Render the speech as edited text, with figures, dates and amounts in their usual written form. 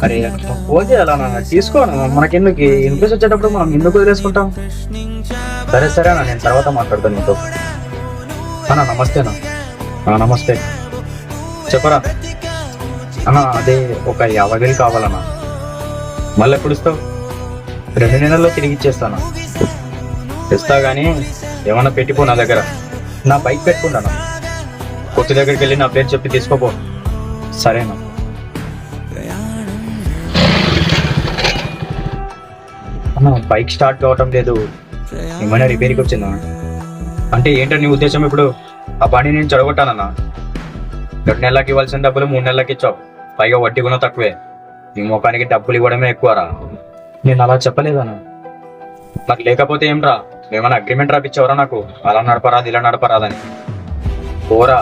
అరే ఫోన్ చేయాలన్నా తీసుకోను, మనకెందుకు ఇంట్రెస్ట్ వచ్చేటప్పుడు మనం ఎందుకు వదిలేసుకుంటాం. సరే సరే అన్న, నేను తర్వాత మాట్లాడతాను నీతో. అన్న నమస్తేనా. నమస్తే, చెప్పరా అన్న. అదే ఒక 50,000 కావాలన్నా. మళ్ళీ ఎప్పుడు ఇస్తావు? 2 నెలల్లో తిరిగి ఇచ్చేస్తాను. ఇస్తా కానీ ఏమన్నా పెట్టిపో నా దగ్గర. నా బైక్ పెట్టుకుంటాను, కొత్త దగ్గరికి వెళ్ళి నా పేరు చెప్పి తీసుకోపో. సరేనా. అన్న బైక్ స్టార్ట్ కావటం లేదు, ఏమైనా రిపేర్కి వచ్చిందా? అంటే ఏంటో నీ ఉద్దేశం? ఇప్పుడు ఆ బండి నేను చెడగొట్టానన్నా. 2 నెలలకి ఇవ్వాల్సిన డబ్బులు 3 నెలలకి ఇచ్చావు, పైగా వడ్డీ కూడా తక్కువే. నీ ముఖానికి డబ్బులు ఇవ్వడమే ఎక్కువరా. నేను అలా చెప్పలేదన్నా. నాకు లేకపోతే ఏం రా, ఏమైనా అగ్రిమెంట్ రాపిచ్చావరా నాకు? అలా నడపరాదు ఇలా నడపరాదని. పోరా,